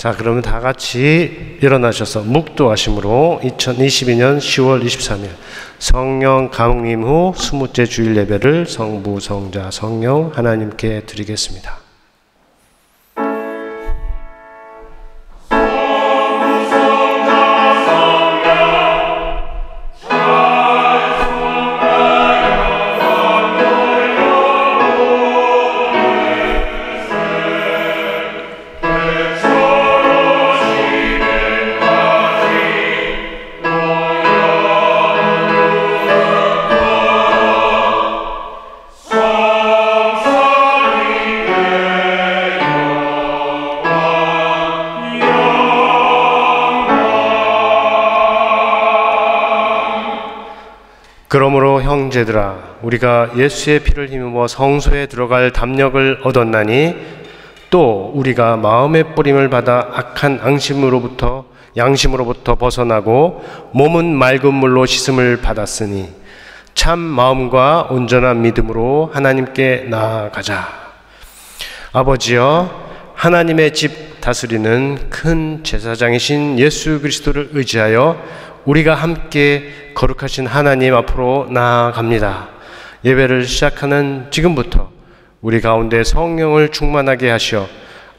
자, 그러면 다 같이 일어나셔서 묵도하심으로 2022년 10월 23일 성령 강림 후 20째 주일 예배를 성부, 성자, 성령 하나님께 드리겠습니다. 그러므로 형제들아, 우리가 예수의 피를 힘입어 성소에 들어갈 담력을 얻었나니 또 우리가 마음의 뿌림을 받아 악한 양심으로부터 벗어나고 몸은 맑은 물로 씻음을 받았으니 참 마음과 온전한 믿음으로 하나님께 나아가자. 아버지여, 하나님의 집 다스리는 큰 제사장이신 예수 그리스도를 의지하여 우리가 함께 거룩하신 하나님 앞으로 나아갑니다. 예배를 시작하는 지금부터 우리 가운데 성령을 충만하게 하시어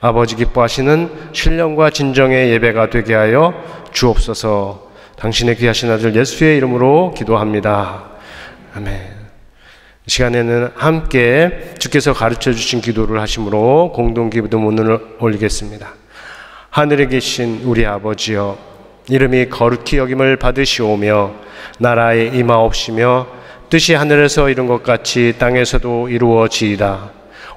아버지 기뻐하시는 신령과 진정의 예배가 되게 하여 주옵소서. 당신의 귀하신 아들 예수의 이름으로 기도합니다. 아멘. 이 시간에는 함께 주께서 가르쳐 주신 기도를 하심으로 공동 기도문을 올리겠습니다. 하늘에 계신 우리 아버지여, 이름이 거룩히 여김을 받으시오며 나라에 임하옵시며 뜻이 하늘에서 이룬 것 같이 땅에서도 이루어지이다.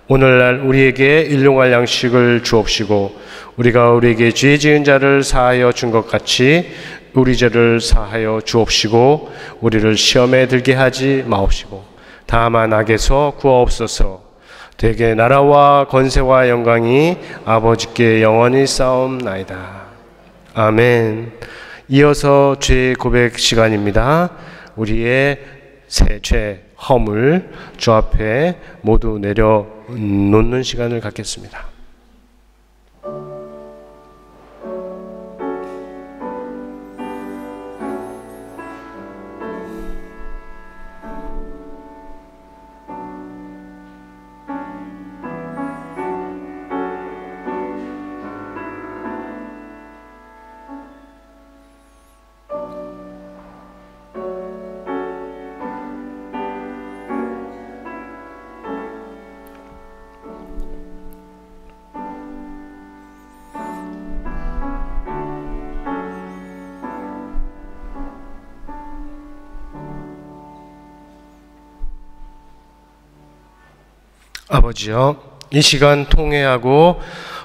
오늘날 우리에게 일용할 양식을 주옵시고 우리가 우리에게 죄 지은 자를 사하여 준 것 같이 우리 죄를 사하여 주옵시고 우리를 시험에 들게 하지 마옵시고 다만 악에서 구하옵소서. 대개 나라와 권세와 영광이 아버지께 영원히 쌓옵나이다. 아멘. 이어서 죄 고백 시간입니다. 우리의 새 죄, 허물 주 앞에 모두 내려놓는 시간을 갖겠습니다. 아버지여, 이 시간 통회하고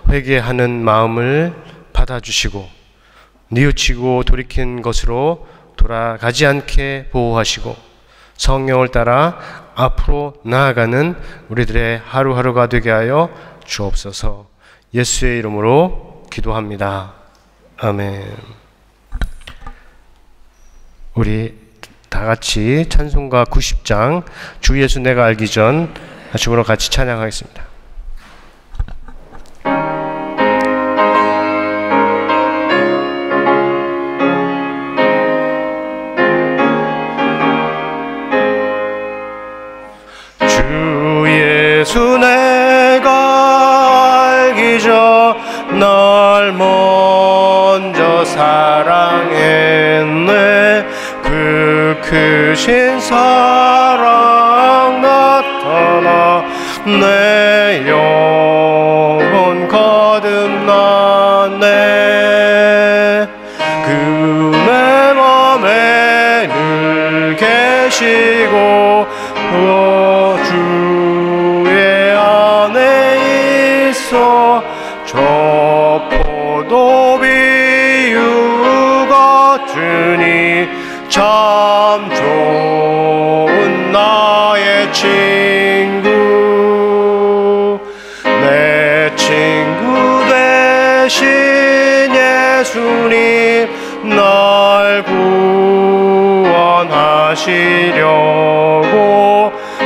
회개하는 마음을 받아주시고 뉘우치고 돌이킨 것으로 돌아가지 않게 보호하시고 성령을 따라 앞으로 나아가는 우리들의 하루하루가 되게 하여 주옵소서. 예수의 이름으로 기도합니다. 아멘. 우리 다 같이 찬송가 90장 주 예수 내가 알기 전 하심으로 같이 찬양하겠습니다. 주 예수 내가 알기 전 날 먼저 사랑했네. 그 크신 사랑 나타나 내 영혼 거듭나네. 그 내 맘에 늘 계시고 주의 안에 있어 저 포도 비유 같으니 참 좋은 나의 친구. 내 친구 되신 예수님 날 구원하시려고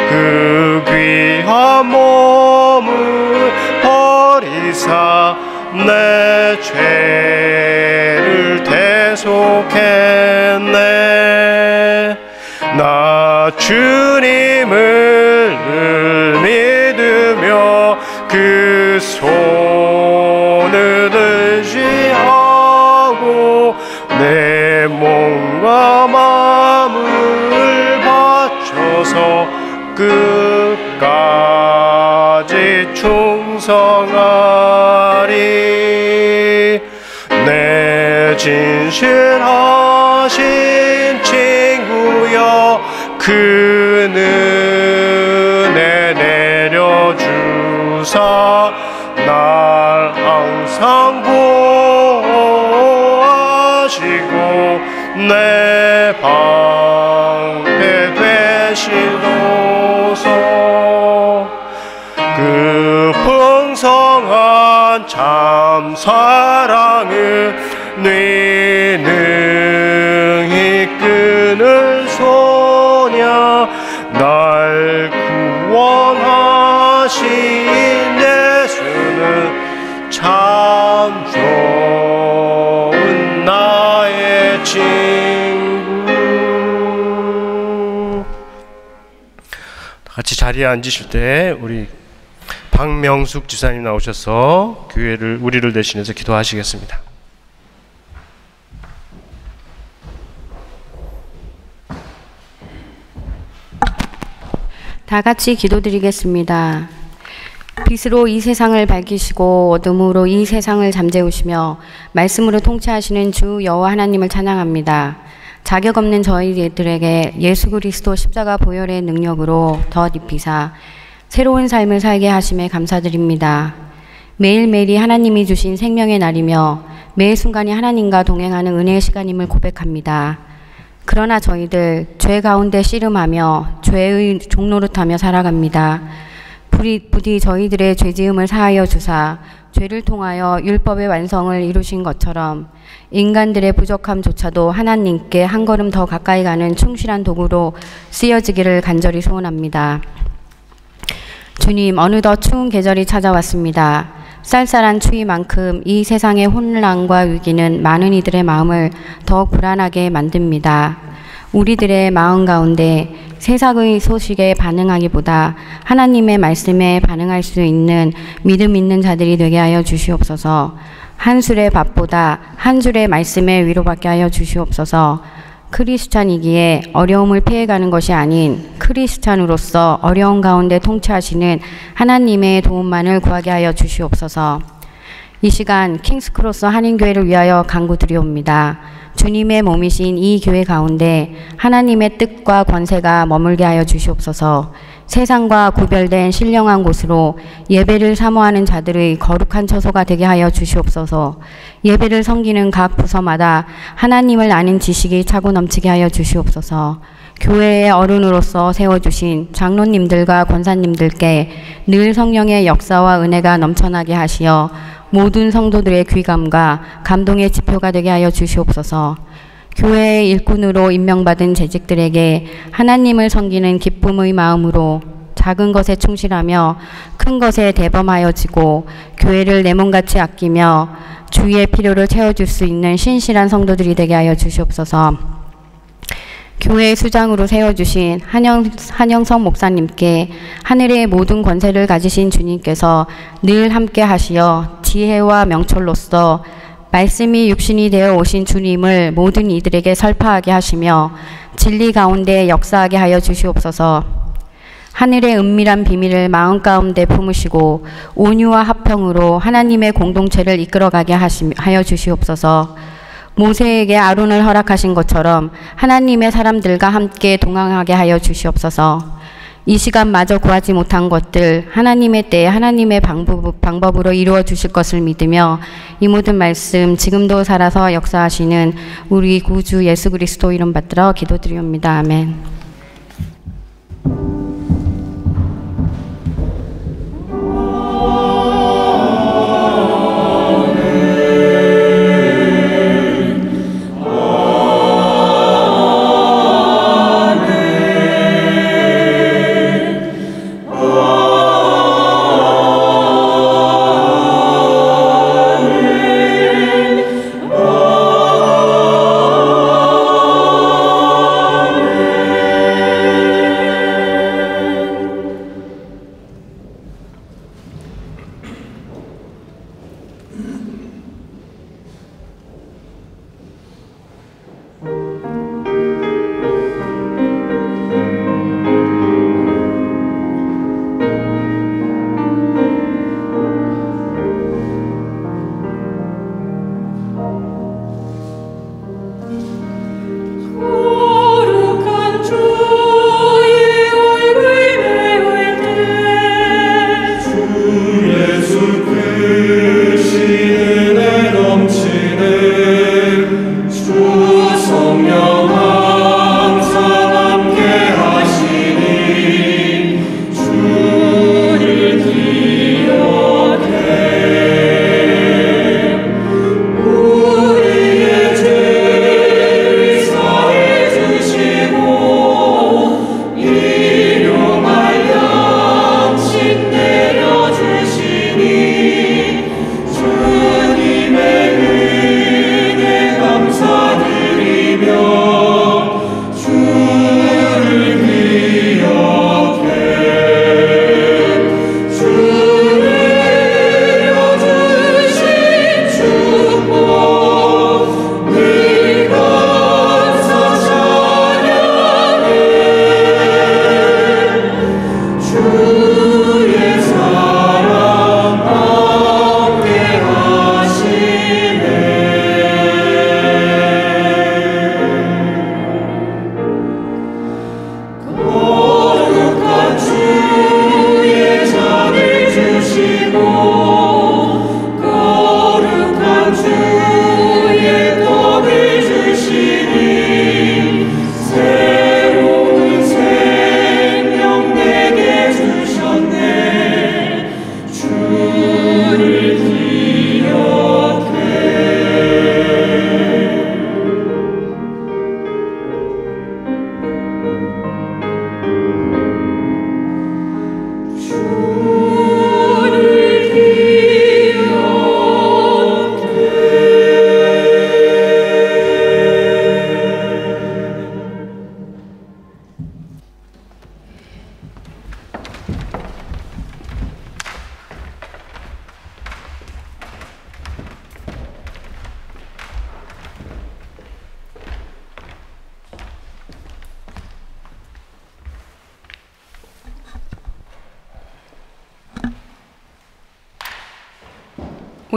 그 귀한 몸을 버리사 내 죄를 대속했네. 나 주님을 믿으며 그 손을 의지하고 내 몸과 마음을 바쳐서 끝까지 충성하리. 내 진실하신 친구여 그 은혜 내려주사 날 항상 보호하시고 내 방패 되시소서. 그 풍성한 참 사랑을 네 능히 끊을 소냐. 날 구원하신 예수는 참 좋은 나의 친구. 같이 자리에 앉으실 때 우리 박명숙 지사님 나오셔서 교회를 우리를 대신해서 기도하시겠습니다. 다 같이 기도드리겠습니다. 빛으로 이 세상을 밝히시고 어둠으로 이 세상을 잠재우시며 말씀으로 통치하시는 주 여호와 하나님을 찬양합니다. 자격 없는 저희들에게 예수 그리스도 십자가 보혈의 능력으로 덧 입히사 새로운 삶을 살게 하심에 감사드립니다. 매일매일이 하나님이 주신 생명의 날이며 매 순간이 하나님과 동행하는 은혜의 시간임을 고백합니다. 그러나 저희들 죄 가운데 씨름하며 죄의 종노릇하며 살아갑니다. 부디 저희들의 죄지음을 사하여 주사 죄를 통하여 율법의 완성을 이루신 것처럼 인간들의 부족함조차도 하나님께 한 걸음 더 가까이 가는 충실한 도구로 쓰여지기를 간절히 소원합니다. 주님, 어느덧 추운 계절이 찾아왔습니다. 쌀쌀한 추위만큼 이 세상의 혼란과 위기는 많은 이들의 마음을 더 불안하게 만듭니다. 우리들의 마음 가운데 세상의 소식에 반응하기보다 하나님의 말씀에 반응할 수 있는 믿음 있는 자들이 되게 하여 주시옵소서. 한 술의 밥보다 한 줄의 말씀에 위로받게 하여 주시옵소서. 크리스찬이기에 어려움을 피해가는 것이 아닌 크리스찬으로서 어려운 가운데 통치하시는 하나님의 도움만을 구하게 하여 주시옵소서. 이 시간 킹스크로스 한인교회를 위하여 간구드리옵니다. 주님의 몸이신 이 교회 가운데 하나님의 뜻과 권세가 머물게 하여 주시옵소서. 세상과 구별된 신령한 곳으로 예배를 사모하는 자들의 거룩한 처소가 되게 하여 주시옵소서. 예배를 섬기는 각 부서마다 하나님을 아는 지식이 차고 넘치게 하여 주시옵소서. 교회의 어른으로서 세워주신 장로님들과 권사님들께 늘 성령의 역사와 은혜가 넘쳐나게 하시어 모든 성도들의 귀감과 감동의 지표가 되게 하여 주시옵소서. 교회의 일꾼으로 임명받은 재직들에게 하나님을 섬기는 기쁨의 마음으로 작은 것에 충실하며 큰 것에 대범하여지고 교회를 내 몸같이 아끼며 주위의 필요를 채워줄 수 있는 신실한 성도들이 되게 하여 주시옵소서. 교회의 수장으로 세워주신 한영성 목사님께 하늘의 모든 권세를 가지신 주님께서 늘 함께 하시어 지혜와 명철로서 말씀이 육신이 되어 오신 주님을 모든 이들에게 설파하게 하시며 진리 가운데 역사하게 하여 주시옵소서. 하늘의 은밀한 비밀을 마음 가운데 품으시고 온유와 화평으로 하나님의 공동체를 이끌어가게 하여 주시옵소서. 모세에게 아론을 허락하신 것처럼 하나님의 사람들과 함께 동행하게 하여 주시옵소서. 이 시간마저 구하지 못한 것들 하나님의 때에 하나님의 방법으로 이루어 주실 것을 믿으며 이 모든 말씀 지금도 살아서 역사하시는 우리 구주 예수 그리스도 이름 받들어 기도드리옵니다. 아멘.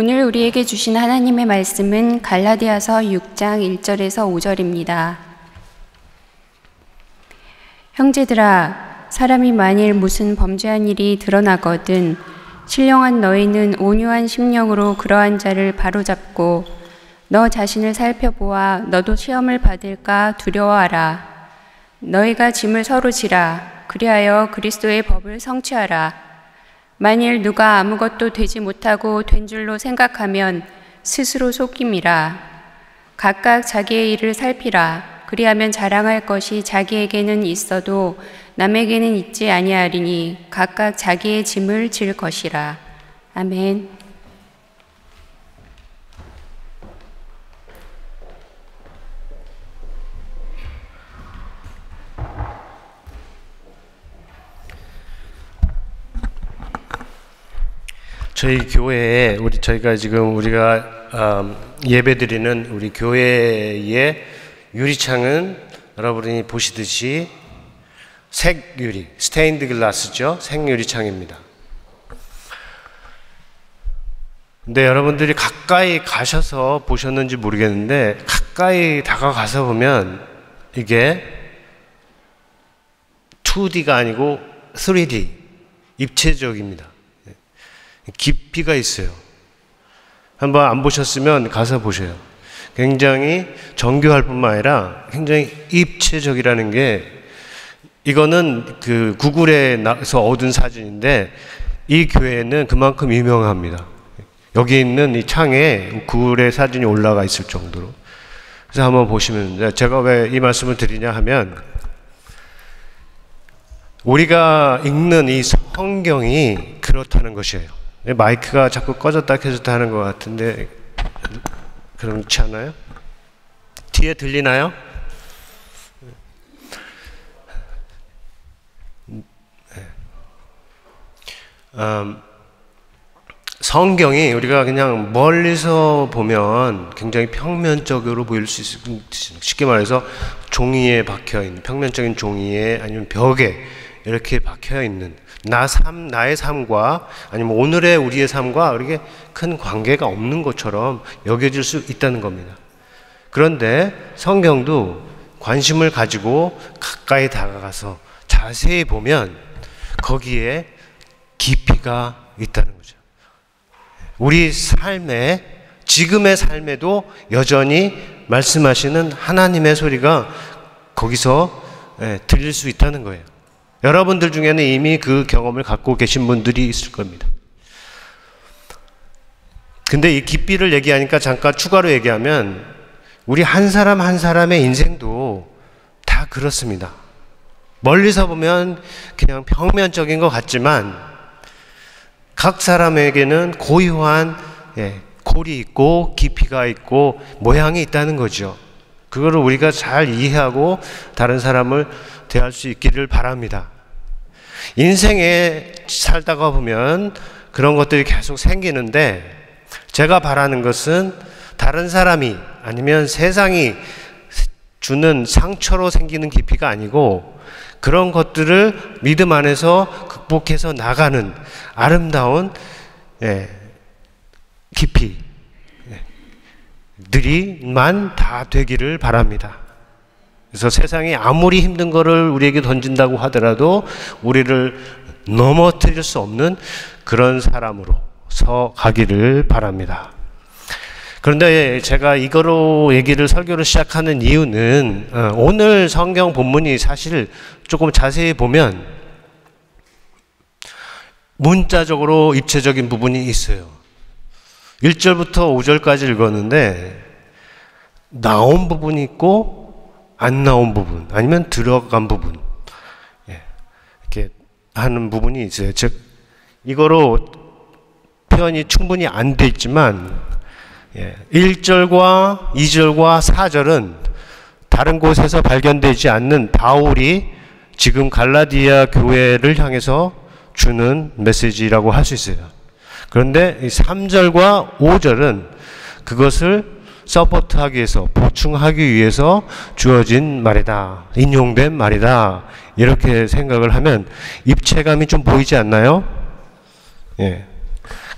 오늘 우리에게 주신 하나님의 말씀은 갈라디아서 6장 1절에서 5절입니다. 형제들아, 사람이 만일 무슨 범죄한 일이 드러나거든 신령한 너희는 온유한 심령으로 그러한 자를 바로잡고 너 자신을 살펴보아 너도 시험을 받을까 두려워하라. 너희가 짐을 서로 지라. 그리하여 그리스도의 법을 성취하라. 만일 누가 아무것도 되지 못하고 된 줄로 생각하면 스스로 속임이라. 각각 자기의 일을 살피라. 그리하면 자랑할 것이 자기에게는 있어도 남에게는 있지 아니하리니 각각 자기의 짐을 질 것이라. 아멘. 저희 교회에 저희가 지금 예배드리는 우리 교회의 유리창은 여러분이 보시듯이 색유리, 스테인드 글라스죠. 색유리창입니다. 근데 여러분들이 가까이 가셔서 보셨는지 모르겠는데 가까이 다가가서 보면 이게 2D가 아니고 3D, 입체적입니다. 깊이가 있어요. 한번 안 보셨으면 가서 보세요. 굉장히 정교할 뿐만 아니라 굉장히 입체적이라는 게, 이거는 그 구글에서 얻은 사진인데 이 교회는 그만큼 유명합니다. 여기 있는 이 창에 구글의 사진이 올라가 있을 정도로. 그래서 한번 보시면, 제가 왜 이 말씀을 드리냐 하면, 우리가 읽는 이 성경이 그렇다는 것이에요. 마이크가 자꾸 꺼졌다 켜졌다 하는 것 같은데 그렇지 않아요? 뒤에 들리나요? 성경이 우리가 그냥 멀리서 보면 굉장히 평면적으로 보일 수 있습니다. 쉽게 말해서 종이에 박혀있는, 평면적인 종이에 아니면 벽에 이렇게 박혀있는 나의 삶과 아니면 오늘의 우리의 삶과 그렇게 큰 관계가 없는 것처럼 여겨질 수 있다는 겁니다. 그런데 성경도 관심을 가지고 가까이 다가가서 자세히 보면 거기에 깊이가 있다는 거죠. 우리 삶에, 지금의 삶에도 여전히 말씀하시는 하나님의 소리가 거기서 들릴 수 있다는 거예요. 여러분들 중에는 이미 그 경험을 갖고 계신 분들이 있을 겁니다. 근데 이 깊이를 얘기하니까 잠깐 추가로 얘기하면 우리 한 사람 한 사람의 인생도 다 그렇습니다. 멀리서 보면 그냥 평면적인 것 같지만 각 사람에게는 고유한 골이 있고 깊이가 있고 모양이 있다는 거죠. 그거를 우리가 잘 이해하고 다른 사람을 대할 수 있기를 바랍니다. 인생에 살다가 보면 그런 것들이 계속 생기는데 제가 바라는 것은 다른 사람이 아니면 세상이 주는 상처로 생기는 깊이가 아니고 그런 것들을 믿음 안에서 극복해서 나가는 아름다운 깊이들이만 다 되기를 바랍니다. 그래서 세상이 아무리 힘든 거를 우리에게 던진다고 하더라도 우리를 넘어뜨릴 수 없는 그런 사람으로 서 가기를 바랍니다. 그런데 제가 이거로 설교를 시작하는 이유는 오늘 성경 본문이 사실 조금 자세히 보면 문자적으로 입체적인 부분이 있어요. 1절부터 5절까지 읽었는데 나온 부분이 있고 안 나온 부분 아니면 들어간 부분 이렇게 하는 부분이 있어요. 즉 이거로 표현이 충분히 안 돼 있지만 1절과 2절과 4절은 다른 곳에서 발견되지 않는 바울이 지금 갈라디아 교회를 향해서 주는 메시지라고 할 수 있어요. 그런데 이 3절과 5절은 그것을 서포트하기 위해서, 보충하기 위해서 주어진 말이다, 인용된 말이다, 이렇게 생각을 하면 입체감이 좀 보이지 않나요?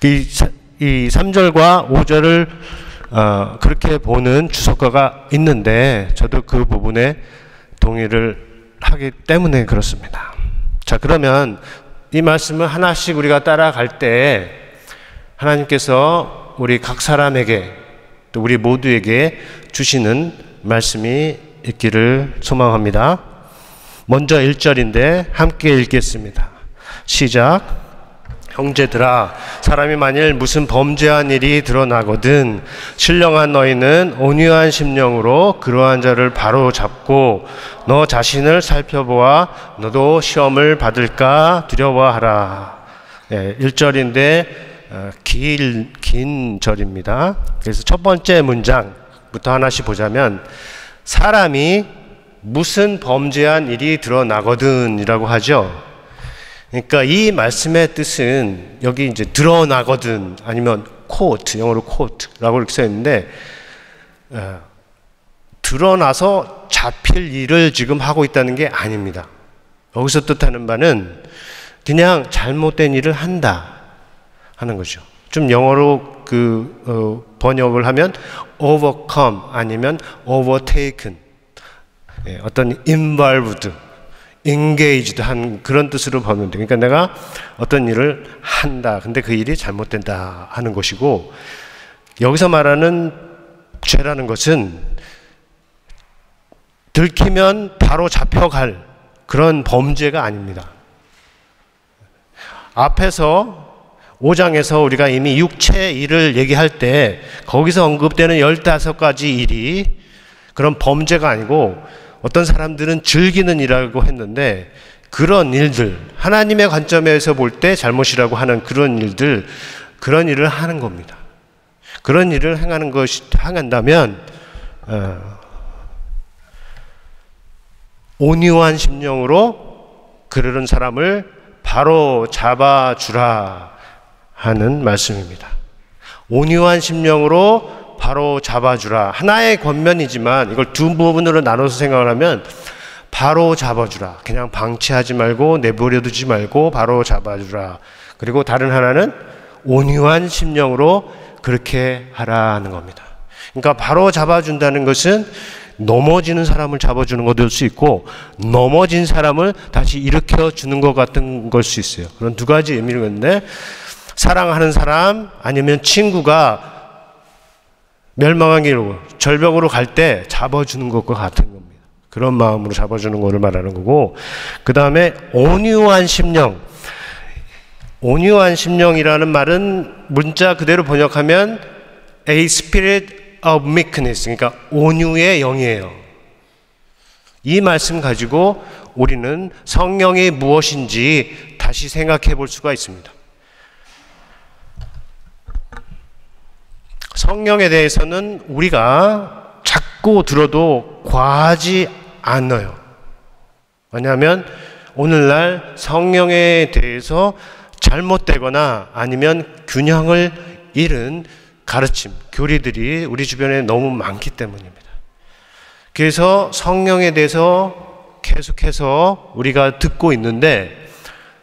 이 3절과 5절을 그렇게 보는 주석가가 있는데 저도 그 부분에 동의를 하기 때문에 그렇습니다. 자, 그러면 이 말씀을 하나씩 우리가 따라갈 때 하나님께서 우리 각 사람에게 또 우리 모두에게 주시는 말씀이 있기를 소망합니다. 먼저 1절인데 함께 읽겠습니다. 시작. 형제들아, 사람이 만일 무슨 범죄한 일이 드러나거든 신령한 너희는 온유한 심령으로 그러한 자를 바로 잡고 너 자신을 살펴보아 너도 시험을 받을까 두려워하라. 1절인데 긴 절입니다. 그래서 첫 번째 문장부터 하나씩 보자면 사람이 무슨 범죄한 일이 드러나거든 이라고 하죠. 그러니까 이 말씀의 뜻은 여기 이제 드러나거든 아니면 quote, 영어로 quote라고 이렇게 써 있는데 드러나서 잡힐 일을 지금 하고 있다는 게 아닙니다. 여기서 뜻하는 바는 그냥 잘못된 일을 한다 하는 거죠. 좀 영어로 번역을 하면 overcome 아니면 overtaken, 어떤 involved, engaged 한 그런 뜻으로 보면 돼요. 그러니까 내가 어떤 일을 한다. 근데 그 일이 잘못된다 하는 것이고 여기서 말하는 죄라는 것은 들키면 바로 잡혀갈 그런 범죄가 아닙니다. 앞에서 5장에서 우리가 이미 육체 일을 얘기할 때 거기서 언급되는 15가지 일이 그런 범죄가 아니고 어떤 사람들은 즐기는 일이라고 했는데 그런 일들, 하나님의 관점에서 볼 때 잘못이라고 하는 그런 일들, 그런 일을 하는 겁니다. 그런 일을 행한다면 온유한 심령으로 그러는 사람을 바로 잡아주라 하는 말씀입니다. 온유한 심령으로 바로 잡아주라. 하나의 권면이지만 이걸 두 부분으로 나눠서 생각을 하면 바로 잡아주라. 그냥 방치하지 말고 내버려두지 말고 바로 잡아주라. 그리고 다른 하나는 온유한 심령으로 그렇게 하라는 겁니다. 그러니까 바로 잡아준다는 것은 넘어지는 사람을 잡아주는 것도 될 수 있고 넘어진 사람을 다시 일으켜주는 것 같은 걸 수 있어요. 그런 두 가지 의미를 갖는데 사랑하는 사람 아니면 친구가 멸망한 길로 절벽으로 갈 때 잡아주는 것과 같은 겁니다. 그런 마음으로 잡아주는 것을 말하는 거고, 그 다음에 온유한 심령. 온유한 심령이라는 말은 문자 그대로 번역하면 A spirit of meekness, 그러니까 온유의 영이에요. 이 말씀 가지고 우리는 성령이 무엇인지 다시 생각해 볼 수가 있습니다. 성령에 대해서는 우리가 자꾸 들어도 과하지 않아요. 왜냐하면 오늘날 성령에 대해서 잘못되거나 아니면 균형을 잃은 가르침, 교리들이 우리 주변에 너무 많기 때문입니다. 그래서 성령에 대해서 계속해서 우리가 듣고 있는데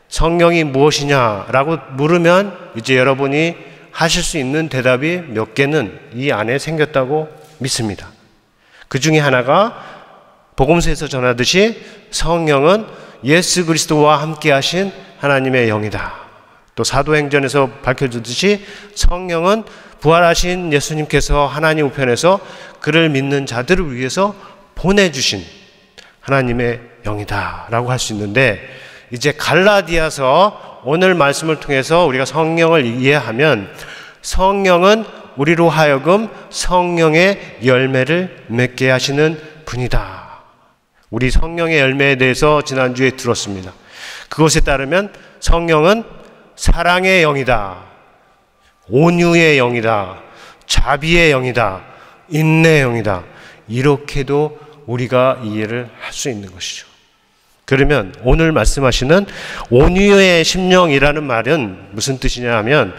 성령이 무엇이냐라고 물으면 이제 여러분이 하실 수 있는 대답이 몇 개는 이 안에 생겼다고 믿습니다. 그 중에 하나가 복음서에서 전하듯이 성령은 예수 그리스도와 함께 하신 하나님의 영이다. 또 사도행전에서 밝혀주듯이 성령은 부활하신 예수님께서 하나님 우편에서 그를 믿는 자들을 위해서 보내주신 하나님의 영이다 라고 할 수 있는데, 이제 갈라디아서 오늘 말씀을 통해서 우리가 성령을 이해하면 성령은 우리로 하여금 성령의 열매를 맺게 하시는 분이다. 우리 성령의 열매에 대해서 지난주에 들었습니다. 그것에 따르면 성령은 사랑의 영이다, 온유의 영이다, 자비의 영이다, 인내의 영이다. 이렇게도 우리가 이해를 할 수 있는 것이죠. 그러면 오늘 말씀하시는 온유의 심령이라는 말은 무슨 뜻이냐 하면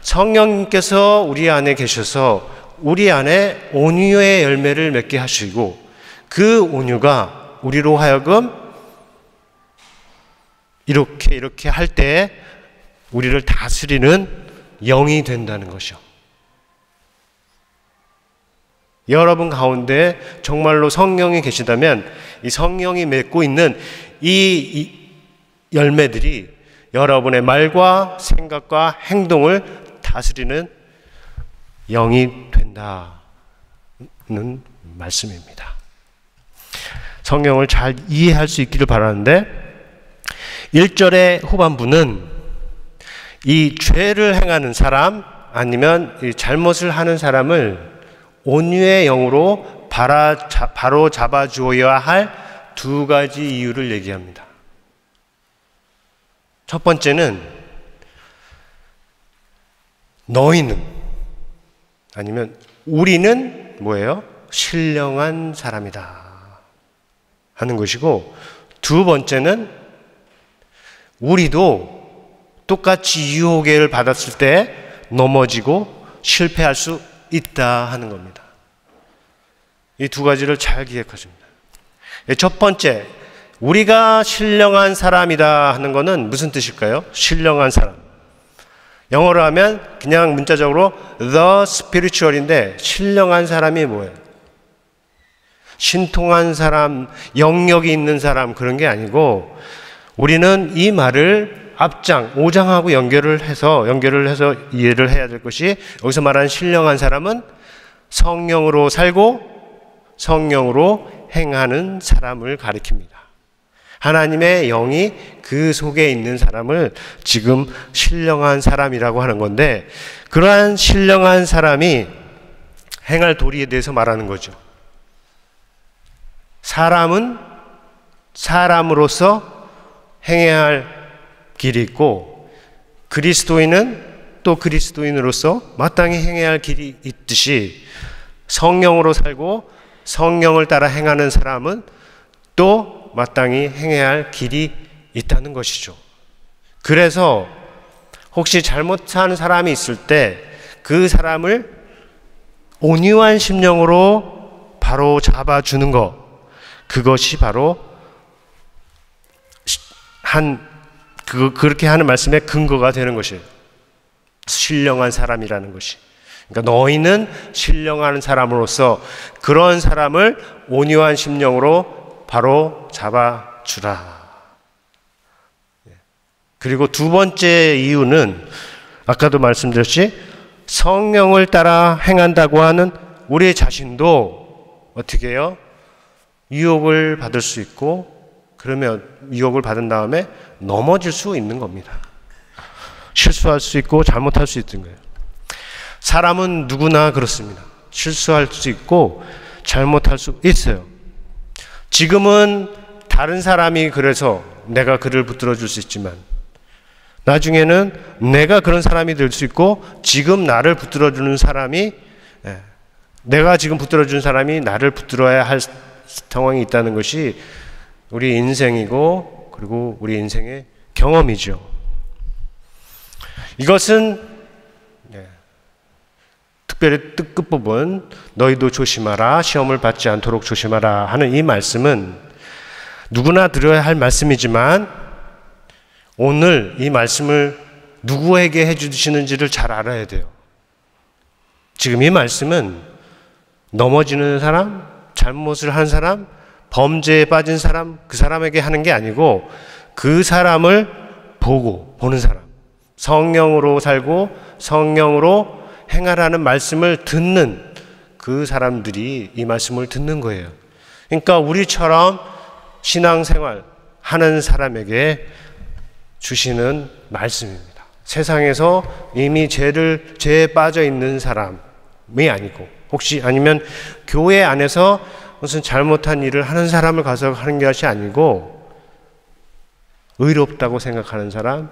성령님께서 우리 안에 계셔서 우리 안에 온유의 열매를 맺게 하시고 그 온유가 우리로 하여금 이렇게 할 때 우리를 다스리는 영이 된다는 것이요. 여러분 가운데 정말로 성령이 계시다면 이 성령이 맺고 있는 이 열매들이 여러분의 말과 생각과 행동을 다스리는 영이 된다는 말씀입니다. 성경을 잘 이해할 수 있기를 바라는데 1절의 후반부는 이 죄를 행하는 사람 아니면 이 잘못을 하는 사람을 온유의 영으로 바로 잡아주어야 할 두 가지 이유를 얘기합니다. 첫 번째는 너희는 아니면 우리는 뭐예요? 신령한 사람이다 하는 것이고, 두 번째는 우리도 똑같이 유혹을 받았을 때 넘어지고 실패할 수 있다 하는 겁니다. 이 두 가지를 잘 기억하십니다. 첫 번째, 우리가 신령한 사람이다 하는 것은 무슨 뜻일까요? 신령한 사람. 영어로 하면 그냥 문자적으로 the spiritual인데 신령한 사람이 뭐예요? 신통한 사람, 영역이 있는 사람 그런 게 아니고, 우리는 이 말을 앞장, 5장하고 연결을 해서 이해를 해야 될 것이, 여기서 말하는 신령한 사람은 성령으로 살고 성령으로 행하는 사람을 가리킵니다. 하나님의 영이 그 속에 있는 사람을 지금 신령한 사람이라고 하는 건데, 그러한 신령한 사람이 행할 도리에 대해서 말하는 거죠. 사람은 사람으로서 행해야 할 길이 있고, 그리스도인은 또 그리스도인으로서 마땅히 행해야 할 길이 있듯이 성령으로 살고 성령을 따라 행하는 사람은 또 마땅히 행해야 할 길이 있다는 것이죠. 그래서 혹시 잘못한 사람이 있을 때 그 사람을 온유한 심령으로 바로 잡아주는 것, 그것이 바로 그렇게 하는 말씀의 근거가 되는 것이에요. 신령한 사람이라는 것이. 그러니까 너희는 신령한 사람으로서 그런 사람을 온유한 심령으로 바로 잡아주라. 그리고 두 번째 이유는 아까도 말씀드렸지, 성령을 따라 행한다고 하는 우리 자신도 어떻게 해요? 유혹을 받을 수 있고, 그러면 유혹을 받은 다음에 넘어질 수 있는 겁니다. 실수할 수 있고 잘못할 수 있는 거예요. 사람은 누구나 그렇습니다. 실수할 수 있고 잘못할 수 있어요. 지금은 다른 사람이 그래서 내가 그를 붙들어 줄 수 있지만, 나중에는 내가 그런 사람이 될 수 있고, 지금 나를 붙들어 주는 사람이, 내가 지금 붙들어 준 사람이 나를 붙들어야 할 상황이 있다는 것이 우리 인생이고, 그리고 우리 인생의 경험이죠. 이것은 특별히 끝부분, 너희도 조심하라, 시험을 받지 않도록 조심하라 하는 이 말씀은 누구나 들어야 할 말씀이지만, 오늘 이 말씀을 누구에게 해주시는지를 잘 알아야 돼요. 지금 이 말씀은 넘어지는 사람, 잘못을 한 사람, 범죄에 빠진 사람, 그 사람에게 하는 게 아니고, 그 사람을 보는 사람, 성령으로 살고 성령으로 행하라는 말씀을 듣는 그 사람들이 이 말씀을 듣는 거예요. 그러니까 우리처럼 신앙생활 하는 사람에게 주시는 말씀입니다. 세상에서 이미 죄에 빠져 있는 사람이 아니고, 혹시 아니면 교회 안에서 무슨 잘못한 일을 하는 사람을 가서 하는 것이 아니고, 의롭다고 생각하는 사람,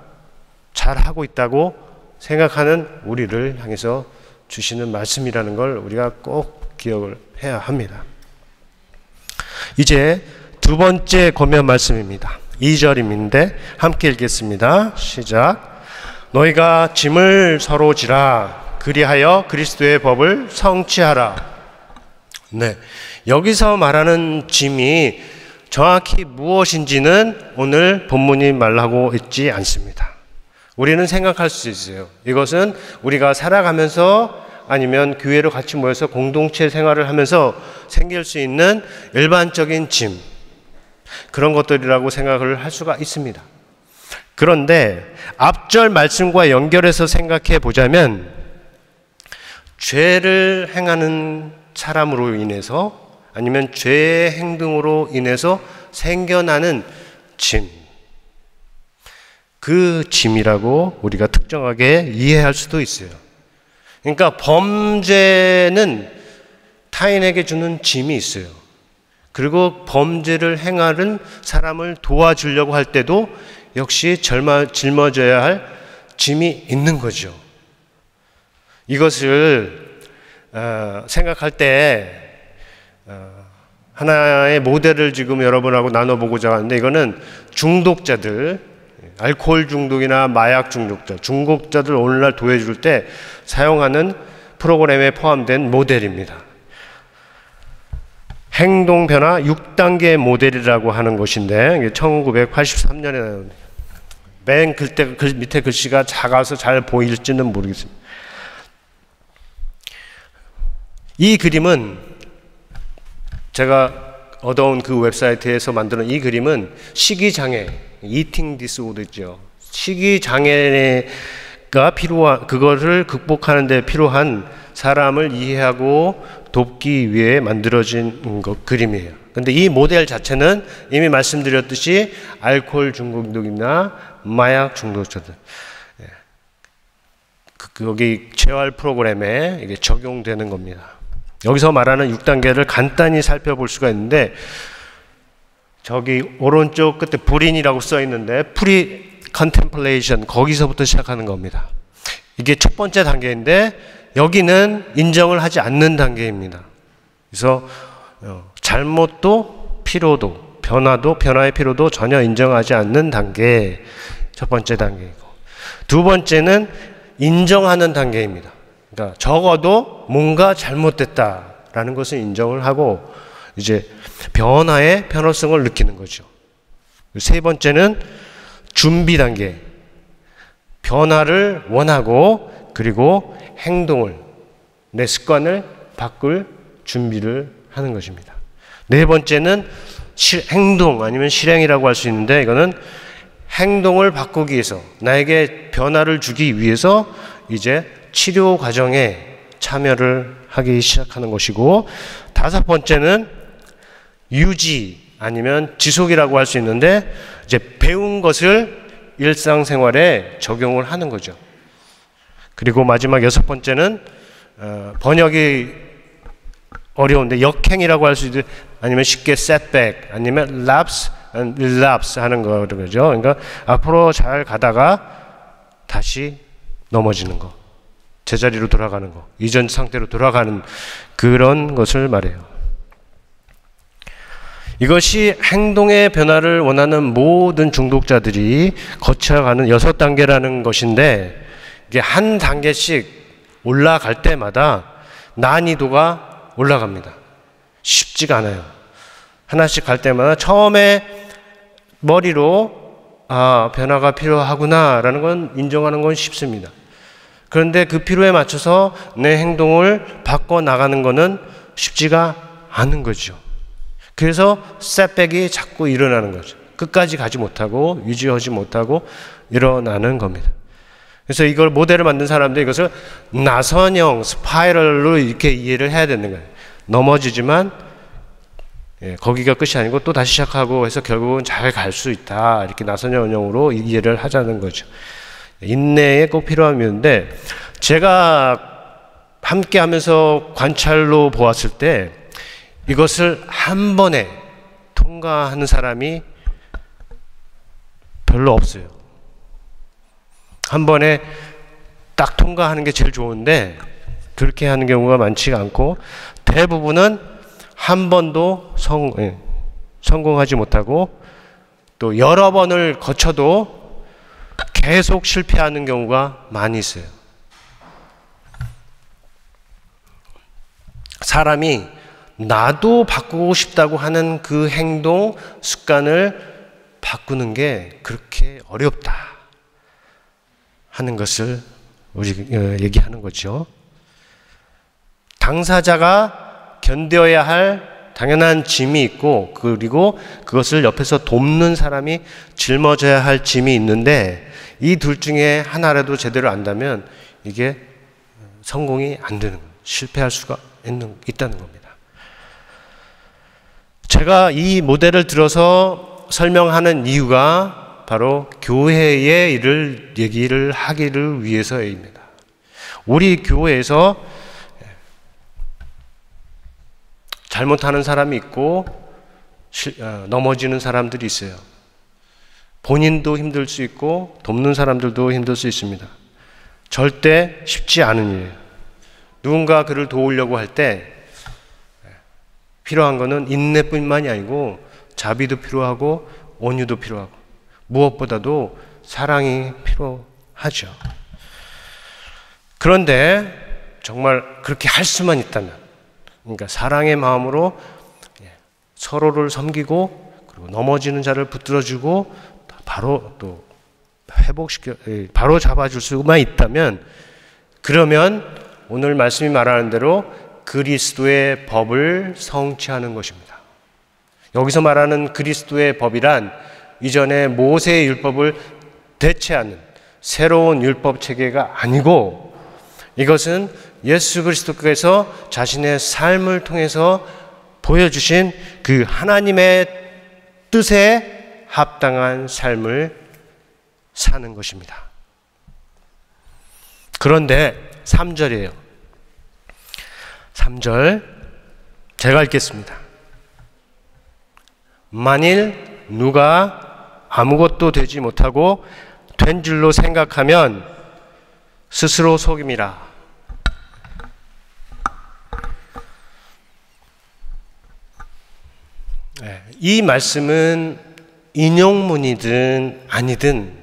잘하고 있다고 생각하는 우리를 향해서 주시는 말씀이라는 걸 우리가 꼭 기억을 해야 합니다. 이제 두 번째 권면 말씀입니다. 2절인데 함께 읽겠습니다. 시작. 너희가 짐을 서로 지라, 그리하여 그리스도의 법을 성취하라. 네, 여기서 말하는 짐이 정확히 무엇인지는 오늘 본문이 말하고 있지 않습니다. 우리는 생각할 수 있어요. 이것은 우리가 살아가면서 아니면 교회로 같이 모여서 공동체 생활을 하면서 생길 수 있는 일반적인 짐, 그런 것들이라고 생각을 할 수가 있습니다. 그런데 앞절 말씀과 연결해서 생각해 보자면, 죄를 행하는 사람으로 인해서 아니면 죄의 행동으로 인해서 생겨나는 짐, 그 짐이라고 우리가 특정하게 이해할 수도 있어요. 그러니까 범죄는 타인에게 주는 짐이 있어요. 그리고 범죄를 행하는 사람을 도와주려고 할 때도 역시 짊어져야 할 짐이 있는 거죠. 이것을 생각할 때 하나의 모델을 지금 여러분하고 나눠보고자 하는데, 이거는 중독자들, 알코올 중독이나 마약 중독자들 오늘날 도와줄 때 사용하는 프로그램에 포함된 모델입니다. 행동변화 6단계 모델이라고 하는 것인데, 1983년에 나온, 맨 밑에 글씨가 작아서 잘 보일지는 모르겠습니다. 이 그림은 제가 얻어온 그 웹사이트에서 만드는 이 그림은 식이장애, 이팅 디스오더죠. 식이장애가 필요한, 그거를 극복하는 데 필요한 사람을 이해하고 돕기 위해 만들어진 그림이에요. 근데 이 모델 자체는 이미 말씀드렸듯이 알코올 중독이나 마약 중독자들, 여기 재활 프로그램에 이게 적용되는 겁니다. 여기서 말하는 6단계를 간단히 살펴볼 수가 있는데, 저기 오른쪽 끝에 불인이라고 써 있는데 프리 컨템플레이션, 거기서부터 시작하는 겁니다. 이게 첫 번째 단계인데, 여기는 인정을 하지 않는 단계입니다. 그래서 잘못도 변화의 필요도 전혀 인정하지 않는 단계, 첫 번째 단계이고, 두 번째는 인정하는 단계입니다. 그러니까 적어도 뭔가 잘못됐다라는 것을 인정을 하고 이제 변화의 편호성을 느끼는 거죠. 세 번째는 준비 단계. 변화를 원하고 그리고 행동을, 내 습관을 바꿀 준비를 하는 것입니다. 네 번째는 행동 아니면 실행이라고 할 수 있는데, 이거는 행동을 바꾸기 위해서, 나에게 변화를 주기 위해서 이제 치료 과정에 참여를 하기 시작하는 것이고, 다섯 번째는 유지 아니면 지속이라고 할 수 있는데, 이제 배운 것을 일상생활에 적용을 하는 거죠. 그리고 마지막 여섯 번째는 번역이 어려운데 역행이라고 할 수 있는, 아니면 쉽게 setback 아니면 lapse and relapse 하는 거죠. 그러니까 앞으로 잘 가다가 다시 넘어지는 거, 제자리로 돌아가는 거, 이전 상태로 돌아가는 그런 것을 말해요. 이것이 행동의 변화를 원하는 모든 중독자들이 거쳐가는 6단계라는 것인데, 이게 한 단계씩 올라갈 때마다 난이도가 올라갑니다. 쉽지가 않아요. 하나씩 갈 때마다 처음에 머리로 변화가 필요하구나 라는 건 인정하는 건 쉽습니다. 그런데 그 필요에 맞춰서 내 행동을 바꿔나가는 것은 쉽지가 않은 거죠. 그래서 셋백이 자꾸 일어나는 거죠. 끝까지 가지 못하고 유지하지 못하고 일어나는 겁니다. 그래서 이걸 모델을 만든 사람들이 이것을 나선형 스파이럴로 이렇게 이해를 해야 되는 거예요. 넘어지지만 거기가 끝이 아니고 또 다시 시작하고 해서 결국은 잘 갈 수 있다, 이렇게 나선형으로 이해를 하자는 거죠. 인내에 꼭 필요한 면인데, 제가 함께 하면서 관찰로 보았을 때 이것을 한 번에 통과하는 사람이 별로 없어요. 한 번에 딱 통과하는 게 제일 좋은데 그렇게 하는 경우가 많지가 않고, 대부분은 한 번도 성공하지 못하고 또 여러 번을 거쳐도 계속 실패하는 경우가 많이 있어요. 사람이 나도 바꾸고 싶다고 하는 그 행동, 습관을 바꾸는 게 그렇게 어렵다 하는 것을 우리 얘기하는 거죠. 당사자가 견뎌야 할 당연한 짐이 있고, 그리고 그것을 옆에서 돕는 사람이 짊어져야 할 짐이 있는데, 이 둘 중에 하나라도 제대로 안다면 이게 성공이 안 되는 거예요. 실패할 수가 있다는 겁니다. 제가 이 모델을 들어서 설명하는 이유가 바로 교회의 일을 얘기를 하기를 위해서입니다. 우리 교회에서 잘못하는 사람이 있고 넘어지는 사람들이 있어요. 본인도 힘들 수 있고 돕는 사람들도 힘들 수 있습니다. 절대 쉽지 않은 일이에요. 누군가 그를 도우려고 할 때 필요한 것은 인내뿐만이 아니고 자비도 필요하고 온유도 필요하고 무엇보다도 사랑이 필요하죠. 그런데 정말 그렇게 할 수만 있다면, 그러니까 사랑의 마음으로 서로를 섬기고 그리고 넘어지는 자를 붙들어주고 바로 또 바로 잡아줄 수만 있다면, 그러면 오늘 말씀이 말하는 대로 그리스도의 법을 성취하는 것입니다. 여기서 말하는 그리스도의 법이란 이전에 모세의 율법을 대체하는 새로운 율법 체계가 아니고, 이것은 예수 그리스도께서 자신의 삶을 통해서 보여주신 그 하나님의 뜻에 합당한 삶을 사는 것입니다. 그런데 3절이에요. 3절 제가 읽겠습니다. 만일 누가 아무것도 되지 못하고 된 줄로 생각하면 스스로 속임이라. 이 말씀은 인용문이든 아니든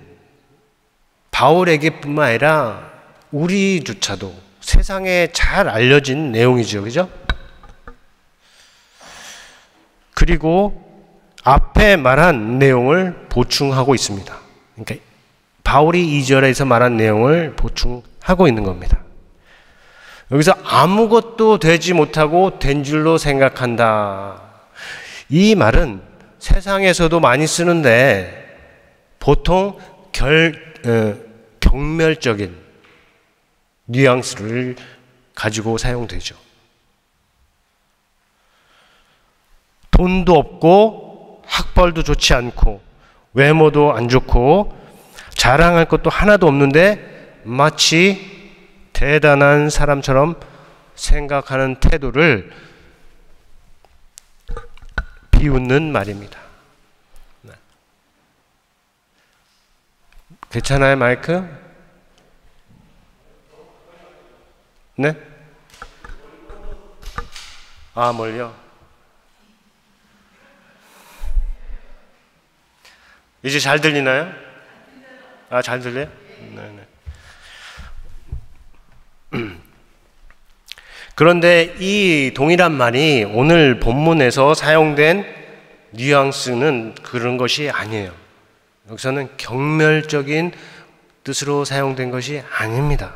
바울에게뿐만 아니라 우리조차도 세상에 잘 알려진 내용이죠. 그죠? 그리고 앞에 말한 내용을 보충하고 있습니다. 그러니까 바울이 2절에서 말한 내용을 보충하고 있는 겁니다. 여기서 아무것도 되지 못하고 된 줄로 생각한다. 이 말은 세상에서도 많이 쓰는데 보통 경멸적인 뉘앙스를 가지고 사용되죠. 돈도 없고 학벌도 좋지 않고 외모도 안 좋고 자랑할 것도 하나도 없는데 마치 대단한 사람처럼 생각하는 태도를 비웃는 말입니다. 괜찮아요, 마이크? 네? 아, 뭘요? 이제 잘 들리나요? 아, 잘 들려요? 네네. 그런데 이 동일한 말이 오늘 본문에서 사용된 뉘앙스는 그런 것이 아니에요. 여기서는 경멸적인 뜻으로 사용된 것이 아닙니다.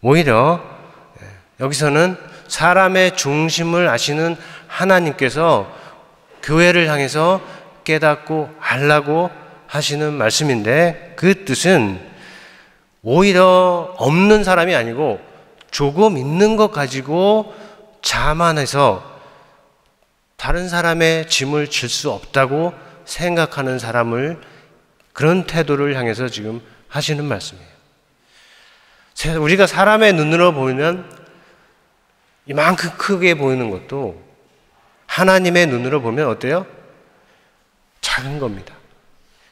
오히려 여기서는 사람의 중심을 아시는 하나님께서 교회를 향해서 깨닫고 알라고 하시는 말씀인데, 그 뜻은 오히려 없는 사람이 아니고 조금 있는 것 가지고 자만해서 다른 사람의 짐을 질 수 없다고 생각하는 사람을, 그런 태도를 향해서 지금 하시는 말씀이에요. 우리가 사람의 눈으로 보면 이만큼 크게 보이는 것도 하나님의 눈으로 보면 어때요? 작은 겁니다.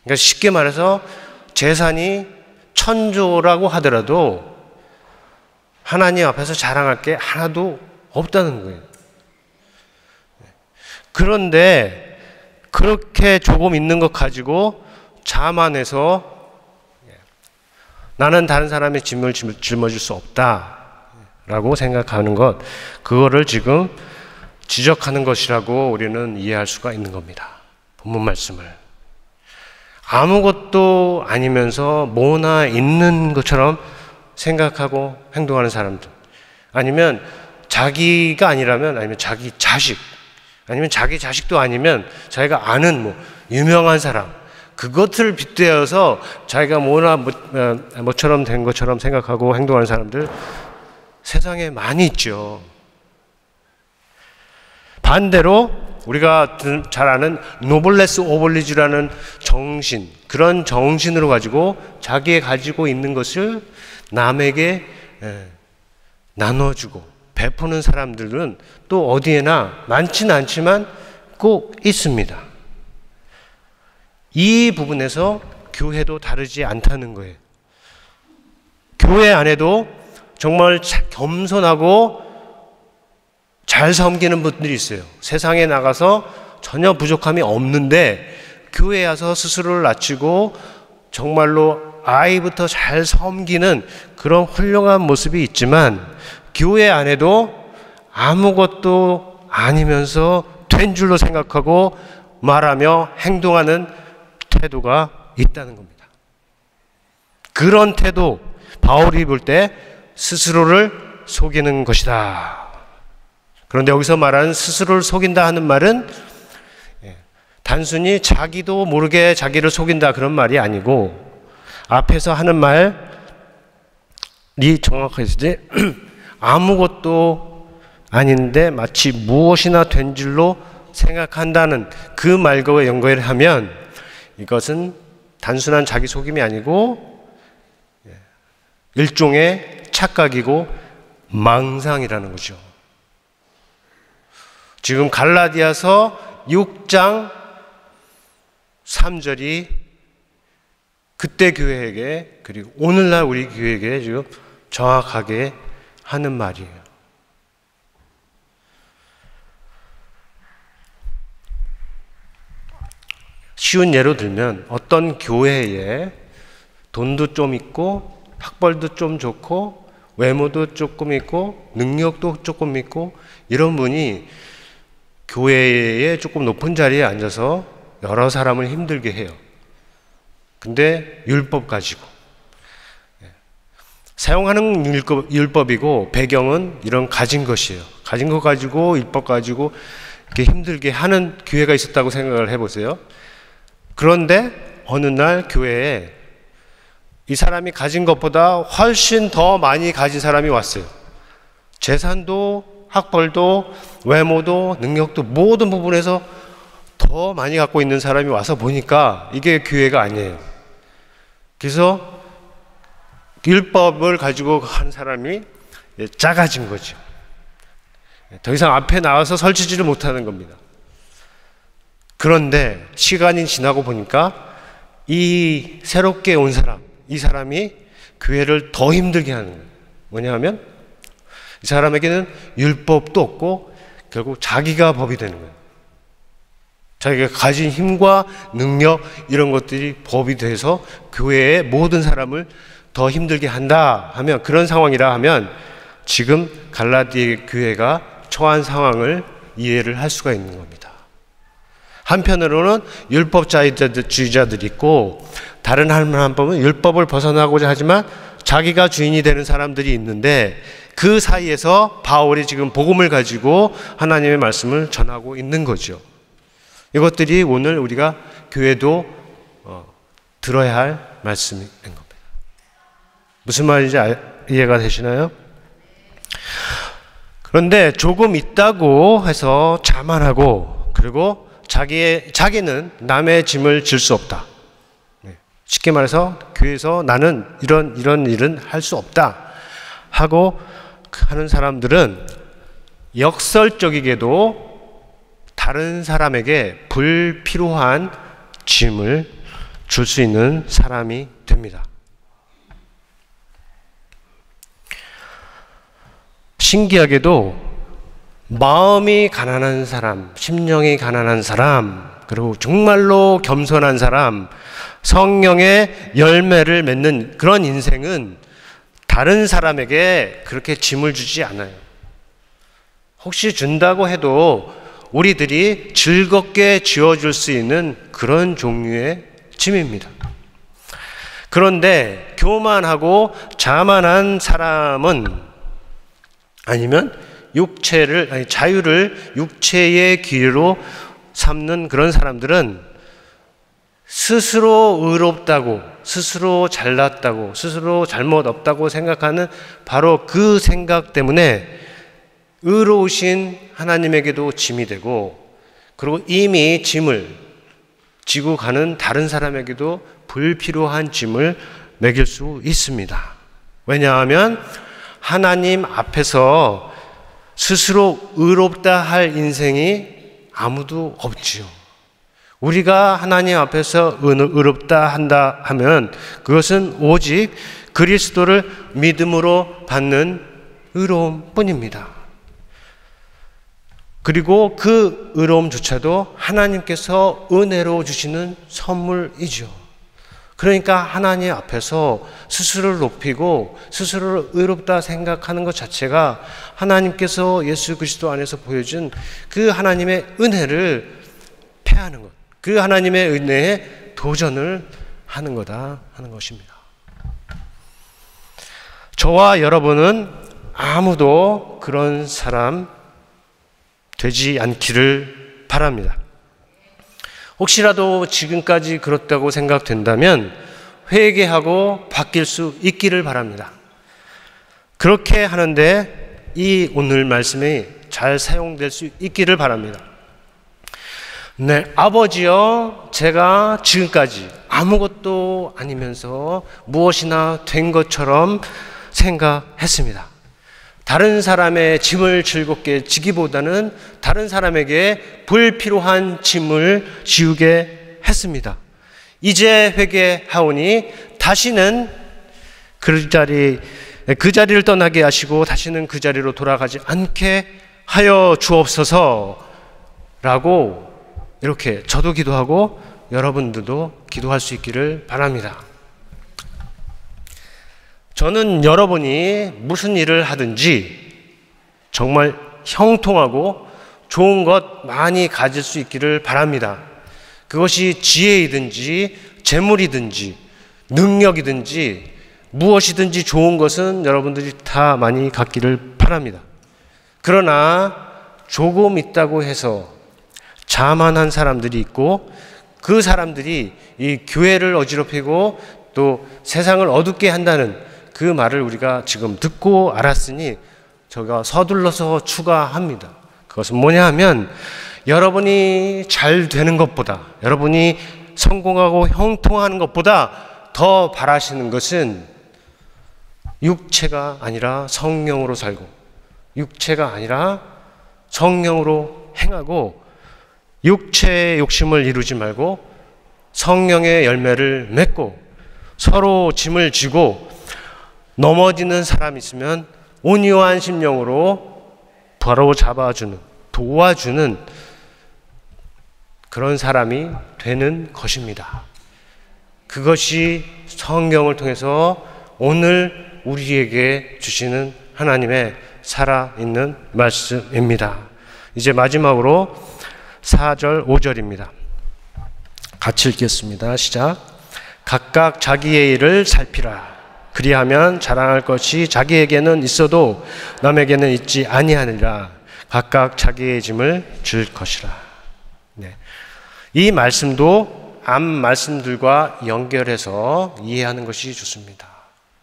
그러니까 쉽게 말해서 재산이 1000조라고 하더라도 하나님 앞에서 자랑할 게 하나도 없다는 거예요. 그런데 그렇게 조금 있는 것 가지고 자만해서 나는 다른 사람의 짐을 짊어질 수 없다라고 생각하는 것, 그거를 지금 지적하는 것이라고 우리는 이해할 수가 있는 겁니다. 본문 말씀을. 아무것도 아니면서 뭐나 있는 것처럼 생각하고 행동하는 사람들, 아니면 자기가 아니라면 아니면 자기 자식, 아니면 자기 자식도 아니면 자기가 아는 유명한 사람, 그것을 빗대어서 자기가 뭐처럼 된 것처럼 생각하고 행동하는 사람들 세상에 많이 있죠. 반대로 우리가 잘 아는 노블레스 오블리주라는 정신, 그런 정신으로 가지고 자기가 가지고 있는 것을 남에게 나눠주고 베푸는 사람들은 또 어디에나 많지는 않지만 꼭 있습니다. 이 부분에서 교회도 다르지 않다는 거예요. 교회 안에도 정말 겸손하고 잘 섬기는 분들이 있어요. 세상에 나가서 전혀 부족함이 없는데 교회에 와서 스스로를 낮추고 정말로 아이부터 잘 섬기는 그런 훌륭한 모습이 있지만, 교회 안에도 아무것도 아니면서 된 줄로 생각하고 말하며 행동하는 태도가 있다는 겁니다. 그런 태도, 바울이 볼 때 스스로를 속이는 것이다. 그런데 여기서 말하는 스스로를 속인다 하는 말은 단순히 자기도 모르게 자기를 속인다 그런 말이 아니고, 앞에서 하는 말이 정확하지 아무것도 아닌데 마치 무엇이나 된 줄로 생각한다는 그 말과 연결을 하면 이것은 단순한 자기 속임이 아니고 일종의 착각이고 망상이라는 거죠. 지금 갈라디아서 6장 3절이 그때 교회에게, 그리고 오늘날 우리 교회에게 지금 정확하게 하는 말이에요. 쉬운 예로 들면 어떤 교회에 돈도 좀 있고 학벌도 좀 좋고 외모도 조금 있고 능력도 조금 있고 이런 분이 교회에 조금 높은 자리에 앉아서 여러 사람을 힘들게 해요. 근데 율법 가지고 사용하는 율법이고 배경은 이런 가진 것이에요. 가진 것 가지고 율법 가지고 이렇게 힘들게 하는 교회가 있었다고 생각을 해보세요. 그런데 어느 날 교회에 이 사람이 가진 것보다 훨씬 더 많이 가진 사람이 왔어요. 재산도 학벌도 외모도 능력도 모든 부분에서 더 많이 갖고 있는 사람이 와서 보니까 이게 교회가 아니에요. 그래서 율법을 가지고 한 사람이 작아진 거죠. 더 이상 앞에 나와서 설치지를 못하는 겁니다. 그런데 시간이 지나고 보니까 이 새롭게 온 사람, 이 사람이 교회를 더 힘들게 하는 거예요. 뭐냐 하면 이 사람에게는 율법도 없고 결국 자기가 법이 되는 거예요. 자기가 가진 힘과 능력 이런 것들이 법이 돼서 교회의 모든 사람을 더 힘들게 한다 하면, 그런 상황이라 하면 지금 갈라디아 교회가 처한 상황을 이해를 할 수가 있는 겁니다. 한편으로는 율법주의자들이 있고 다른 한편은 율법을 벗어나고자 하지만 자기가 주인이 되는 사람들이 있는데 그 사이에서 바울이 지금 복음을 가지고 하나님의 말씀을 전하고 있는 거죠. 이것들이 오늘 우리가 교회도 들어야 할 말씀인 겁니다. 무슨 말인지 이해가 되시나요? 그런데 조금 있다고 해서 자만하고 그리고 자기는 남의 짐을 질 수 없다. 쉽게 말해서 교회에서 나는 이런 일은 할 수 없다 하고 하는 사람들은 역설적이게도 다른 사람에게 불필요한 짐을 줄 수 있는 사람이 됩니다. 신기하게도 마음이 가난한 사람, 심령이 가난한 사람, 그리고 정말로 겸손한 사람, 성령의 열매를 맺는 그런 인생은 다른 사람에게 그렇게 짐을 주지 않아요. 혹시 준다고 해도 우리들이 즐겁게 지어줄 수 있는 그런 종류의 짐입니다. 그런데 교만하고 자만한 사람은 아니면 자유를 육체의 기회로 삼는 그런 사람들은 스스로 의롭다고, 스스로 잘났다고, 스스로 잘못 없다고 생각하는 바로 그 생각 때문에 의로우신 하나님에게도 짐이 되고, 그리고 이미 짐을 지고 가는 다른 사람에게도 불필요한 짐을 매길 수 있습니다. 왜냐하면 하나님 앞에서 스스로 의롭다 할 인생이 아무도 없지요. 우리가 하나님 앞에서 의롭다 한다 하면 그것은 오직 그리스도를 믿음으로 받는 의로움 뿐입니다. 그리고 그 의로움조차도 하나님께서 은혜로 주시는 선물이죠. 그러니까 하나님 앞에서 스스로를 높이고 스스로를 의롭다 생각하는 것 자체가 하나님께서 예수 그리스도 안에서 보여준 그 하나님의 은혜를 패하는 것, 그 하나님의 은혜에 도전을 하는 거다 하는 것입니다. 저와 여러분은 아무도 그런 사람 되지 않기를 바랍니다. 혹시라도 지금까지 그렇다고 생각된다면 회개하고 바뀔 수 있기를 바랍니다. 그렇게 하는데 이 오늘 말씀이 잘 사용될 수 있기를 바랍니다. 네, 아버지여, 제가 지금까지 아무것도 아니면서 무엇이나 된 것처럼 생각했습니다. 다른 사람의 짐을 즐겁게 지기보다는 다른 사람에게 불필요한 짐을 지우게 했습니다. 이제 회개하오니 다시는 그 자리를 떠나게 하시고 다시는 그 자리로 돌아가지 않게 하여 주옵소서 라고 이렇게 저도 기도하고 여러분들도 기도할 수 있기를 바랍니다. 저는 여러분이 무슨 일을 하든지 정말 형통하고 좋은 것 많이 가질 수 있기를 바랍니다. 그것이 지혜이든지 재물이든지 능력이든지 무엇이든지 좋은 것은 여러분들이 다 많이 갖기를 바랍니다. 그러나 조금 있다고 해서 자만한 사람들이 있고 그 사람들이 이 교회를 어지럽히고 또 세상을 어둡게 한다는 그 말을 우리가 지금 듣고 알았으니 제가 서둘러서 추가합니다. 그것은 뭐냐 하면 여러분이 잘 되는 것보다, 여러분이 성공하고 형통하는 것보다 더 바라시는 것은 육체가 아니라 성령으로 살고, 육체가 아니라 성령으로 행하고, 육체의 욕심을 이루지 말고 성령의 열매를 맺고, 서로 짐을 지고 넘어지는 사람이 있으면 온유한 심령으로 바로 잡아주는, 도와주는 그런 사람이 되는 것입니다. 그것이 성경을 통해서 오늘 우리에게 주시는 하나님의 살아있는 말씀입니다. 이제 마지막으로 4절 5절입니다. 같이 읽겠습니다. 시작. 각각 자기의 일을 살피라. 그리하면 자랑할 것이 자기에게는 있어도 남에게는 있지 아니하느니라. 각각 자기의 짐을 질 것이라. 네. 이 말씀도 앞 말씀들과 연결해서 이해하는 것이 좋습니다.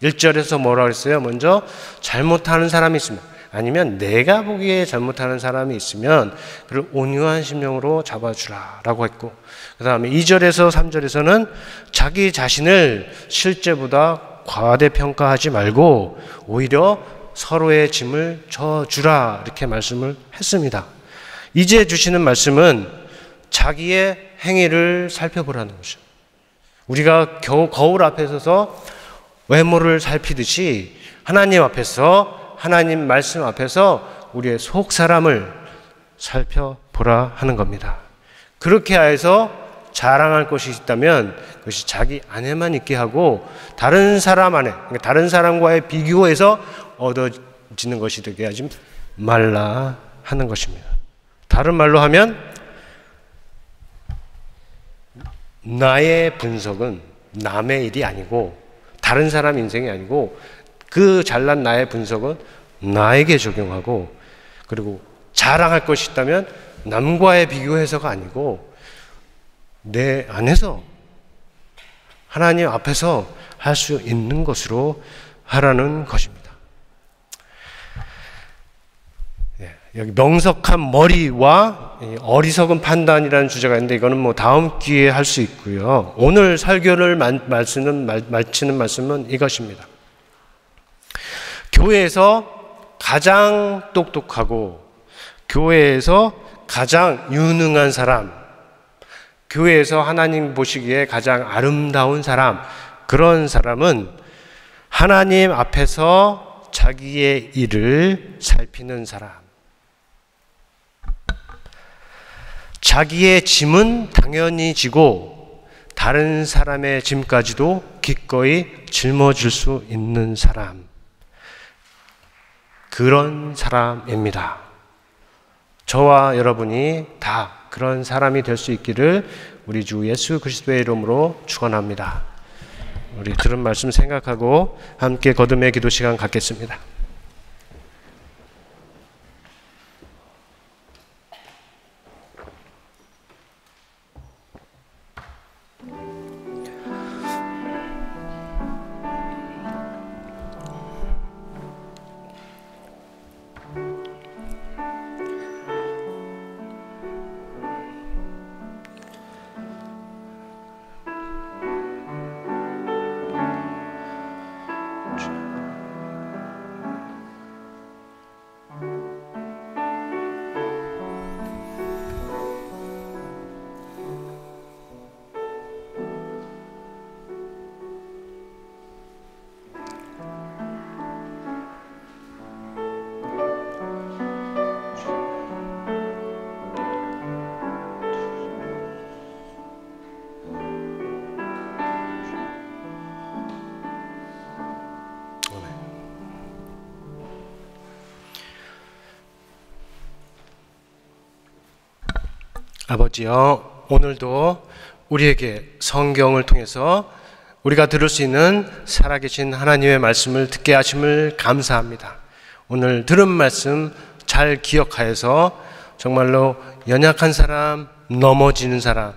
1절에서 뭐라고 했어요? 먼저 잘못하는 사람이 있으면, 아니면 내가 보기에 잘못하는 사람이 있으면 그를 온유한 심령으로 잡아주라 라고 했고, 그 다음에 2절에서 3절에서는 자기 자신을 실제보다 과대평가하지 말고 오히려 서로의 짐을 져주라 이렇게 말씀을 했습니다. 이제 주시는 말씀은 자기의 행위를 살펴보라는 것이죠. 우리가 거울 앞에 서서 외모를 살피듯이 하나님 앞에서, 하나님 말씀 앞에서 우리의 속 사람을 살펴보라 하는 겁니다. 그렇게 해서 자랑할 것이 있다면 그것이 자기 안에만 있게 하고 다른 사람 안에, 그러니까 다른 사람과의 비교해서 얻어지는 것이 되게 하지 말라 하는 것입니다. 다른 말로 하면 나의 분석은 남의 일이 아니고 다른 사람 인생이 아니고 그 잘난 나의 분석은 나에게 적용하고, 그리고 자랑할 것이 있다면 남과의 비교해서가 아니고 내 안에서 하나님 앞에서 할 수 있는 것으로 하라는 것입니다. 여기 명석한 머리와 어리석은 판단이라는 주제가 있는데 이거는 뭐 다음 기회에 할 수 있고요. 오늘 설교를 마치는 말씀은 이것입니다. 교회에서 가장 똑똑하고 교회에서 가장 유능한 사람, 교회에서 하나님 보시기에 가장 아름다운 사람, 그런 사람은 하나님 앞에서 자기의 일을 살피는 사람, 자기의 짐은 당연히 지고 다른 사람의 짐까지도 기꺼이 짊어질 수 있는 사람, 그런 사람입니다. 저와 여러분이 다 그런 사람이 될 수 있기를 우리 주 예수 그리스도의 이름으로 축원합니다. 우리 들은 말씀 생각하고 함께 거듭의 기도 시간 갖겠습니다. 아버지여, 오늘도 우리에게 성경을 통해서 우리가 들을 수 있는 살아계신 하나님의 말씀을 듣게 하심을 감사합니다. 오늘 들은 말씀 잘 기억하여서 정말로 연약한 사람, 넘어지는 사람,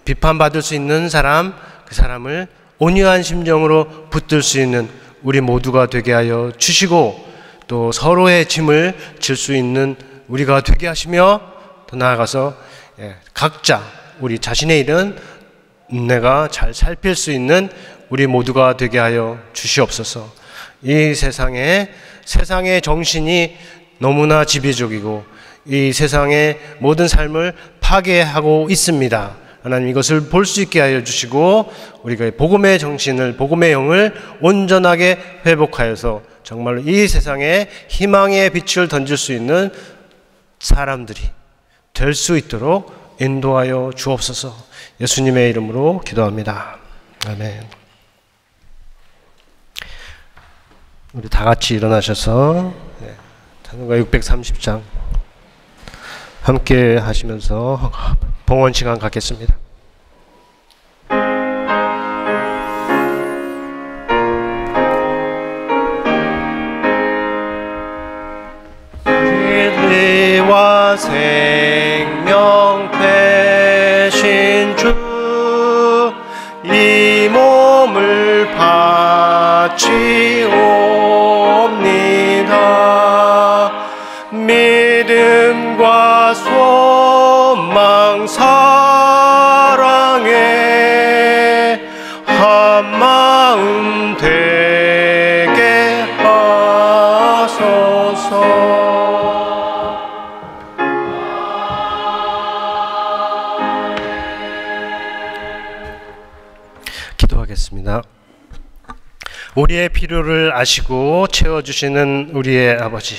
비판받을 수 있는 사람, 그 사람을 온유한 심정으로 붙들 수 있는 우리 모두가 되게 하여 주시고, 또 서로의 짐을 질 수 있는 우리가 되게 하시며, 더 나아가서 각자 우리 자신의 일은 내가 잘 살필 수 있는 우리 모두가 되게 하여 주시옵소서. 이 세상의 정신이 너무나 지배적이고 이 세상의 모든 삶을 파괴하고 있습니다. 하나님, 이것을 볼 수 있게 하여 주시고 우리가 복음의 정신을, 복음의 영을 온전하게 회복하여서 정말로 이 세상에 희망의 빛을 던질 수 있는 사람들이 될 수 있도록 인도하여 주옵소서. 예수님의 이름으로 기도합니다. 아멘. 우리 다 같이 일어나셔서 찬송가 630장 함께 하시면서 봉헌 시간 갖겠습니다. 진리와 생명 되신 주, 이 몸을 바치옵니다. 믿음과 소망 사랑에 한 마음 되게 하소서. 기도하겠습니다. 우리의 필요를 아시고 채워주시는 우리의 아버지,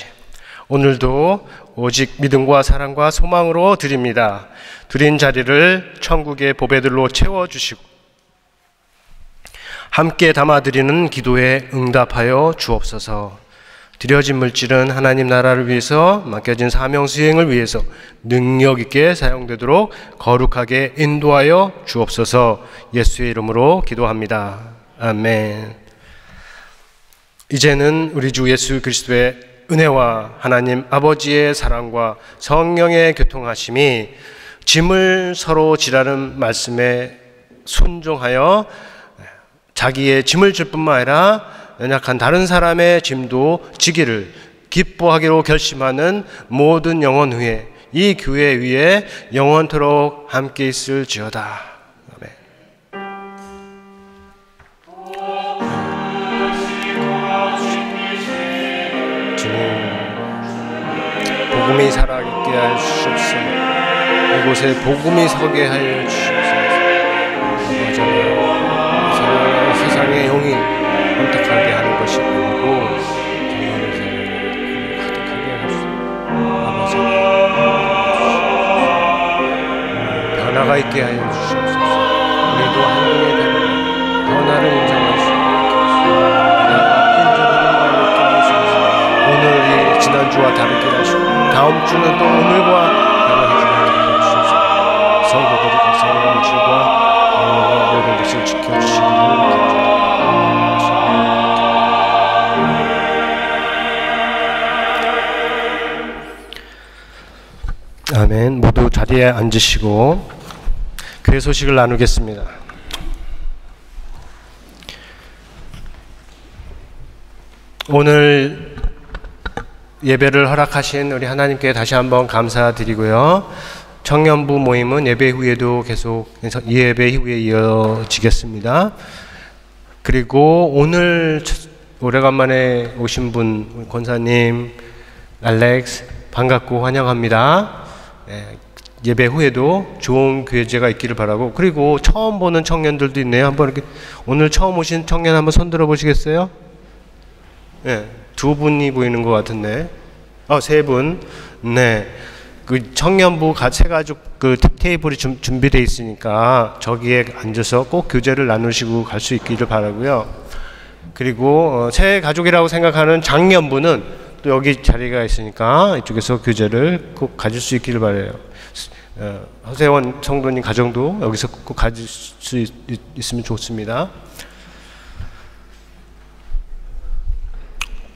오늘도 오직 믿음과 사랑과 소망으로 드립니다. 드린 자리를 천국의 보배들로 채워주시고 함께 담아드리는 기도에 응답하여 주옵소서. 드려진 물질은 하나님 나라를 위해서, 맡겨진 사명 수행을 위해서 능력 있게 사용되도록 거룩하게 인도하여 주옵소서. 예수의 이름으로 기도합니다. 아멘. 이제는 우리 주 예수 그리스도의 은혜와 하나님 아버지의 사랑과 성령의 교통하심이 짐을 서로 지라는 말씀에 순종하여 자기의 짐을 질 뿐만 아니라 연약한 다른 사람의 짐도 지기를 기뻐하기로 결심하는 모든 영혼 위에, 이 교회 위에 영원토록 함께 있을지어다. 아멘. 복음이 살아있게 하여 주시옵소서. 이곳에 복음이 서게 하여 주시옵소서. 세상의 영이 선택하게 하는 것이 아니고 정말로 가득하게 할 수 있는 변화가 있게 하여 주시옵소서. 우리도 한동의 변화를 인정할 수 있게 오늘 이 지난주와 다르게 하시고 다음 주는 또 오늘과 변화해 주시옵소서. 성도들이 성령의 질과 모든 것을 지켜주시기를 감사합니다. 아멘. 모두 자리에 앉으시고 교회 소식을 나누겠습니다. 오늘 예배를 허락하신 우리 하나님께 다시 한번 감사드리고요. 청년부 모임은 예배 후에도 계속 예배 후에 이어지겠습니다. 그리고 오늘 오래간만에 오신 분, 권사님, 알렉스 반갑고 환영합니다. 예배 후에도 좋은 교제가 있기를 바라고, 그리고 처음 보는 청년들도 있네요. 한번 이렇게 오늘 처음 오신 청년 한번 손 들어 보시겠어요? 네, 두 분이 보이는 것 같은데, 세 분. 네, 그 청년부 새 가족 그 테이블이 준비되어 있으니까 저기에 앉아서 꼭 교제를 나누시고 갈 수 있기를 바라고요. 그리고 새 가족이라고 생각하는 장년부는 또 여기 자리가 있으니까 이쪽에서 교제를 꼭 가질 수 있기를 바라요. 허세원 성도님 가정도 여기서 꼭 가질 수 있으면 좋습니다.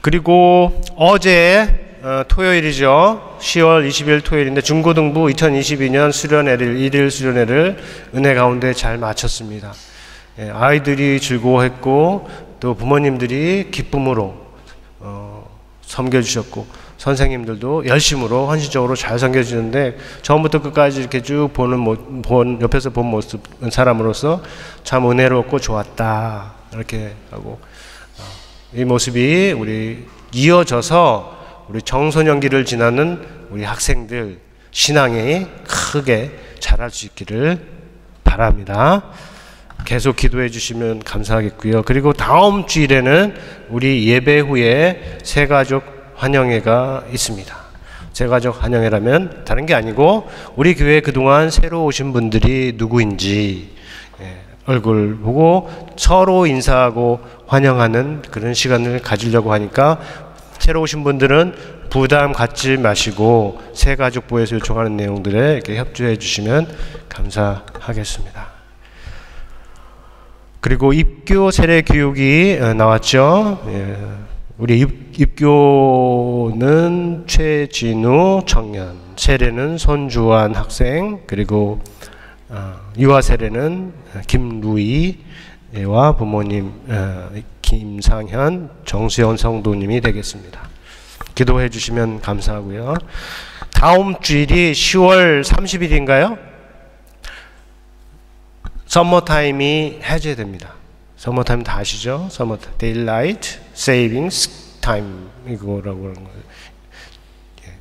그리고 어제 토요일이죠. 10월 20일 토요일인데 중고등부 2022년 수련회를 1일 수련회를 은혜 가운데 잘 마쳤습니다. 아이들이 즐거워했고 또 부모님들이 기쁨으로 섬겨주셨고 선생님들도 열심으로 헌신적으로 잘 섬겨주는데 처음부터 끝까지 이렇게 쭉 옆에서 본 모습 사람으로서 참 은혜롭고 좋았다 이렇게 하고 이 모습이 우리 이어져서 우리 청소년기를 지나는 우리 학생들 신앙이 크게 자랄 수 있기를 바랍니다. 계속 기도해 주시면 감사하겠고요. 그리고 다음 주일에는 우리 예배 후에 새가족 환영회가 있습니다. 새가족 환영회라면 다른 게 아니고 우리 교회에 그동안 새로 오신 분들이 누구인지 얼굴 보고 서로 인사하고 환영하는 그런 시간을 가지려고 하니까 새로 오신 분들은 부담 갖지 마시고 새가족부에서 요청하는 내용들에 이렇게 협조해 주시면 감사하겠습니다. 그리고 입교 세례 교육이 나왔죠. 우리 입교는 최진우 청년, 세례는 손주환 학생, 그리고 유아 세례는 김루이와 부모님 김상현, 정수연 성도님이 되겠습니다. 기도해 주시면 감사하고요. 다음 주일이 10월 30일인가요? 서머타임이 해제됩니다. 서머타임 다 아시죠? 서머타임, 데일라이트 세이빙스 타임 이거라고 하는 거예요.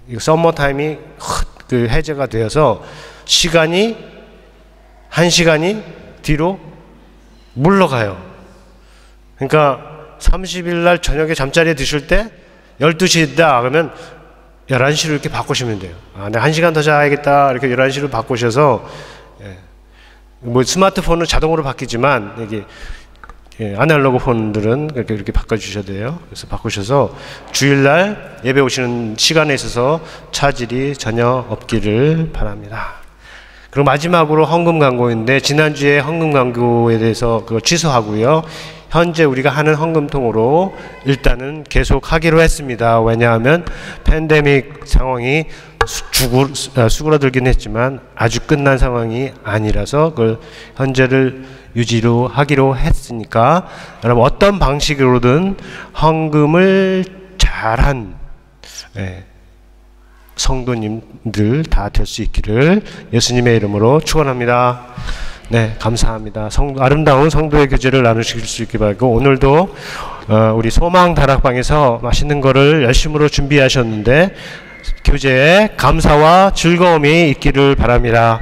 이거 서머타임이 그 해제가 되어서 시간이 1시간이 뒤로 물러가요. 그러니까 30일 날 저녁에 잠자리에 드실 때 12시다 그러면 11시로 이렇게 바꾸시면 돼요. 내가 1시간 더 자야겠다 이렇게 11시로 바꾸셔서 뭐 스마트폰은 자동으로 바뀌지만 이게 아날로그 폰들은 이렇게 바꿔주셔야 돼요. 그래서 바꾸셔서 주일날 예배 오시는 시간에 있어서 차질이 전혀 없기를 바랍니다. 그리고 마지막으로 헌금 광고인데 지난주에 헌금 광고에 대해서 그거 취소하고요. 현재 우리가 하는 헌금통으로 일단은 계속 하기로 했습니다. 왜냐하면 팬데믹 상황이 수그러들긴 했지만 아주 끝난 상황이 아니라서 그걸 현재를 유지로 하기로 했으니까 여러분 어떤 방식으로든 헌금을 잘한 성도님들 다 될 수 있기를 예수님의 이름으로 축원합니다. 네, 감사합니다. 아름다운 성도의 교제를 나누실 수 있게 바라고 오늘도 우리 소망 다락방에서 맛있는 거를 열심으로 준비하셨는데 교제에 감사와 즐거움이 있기를 바랍니다.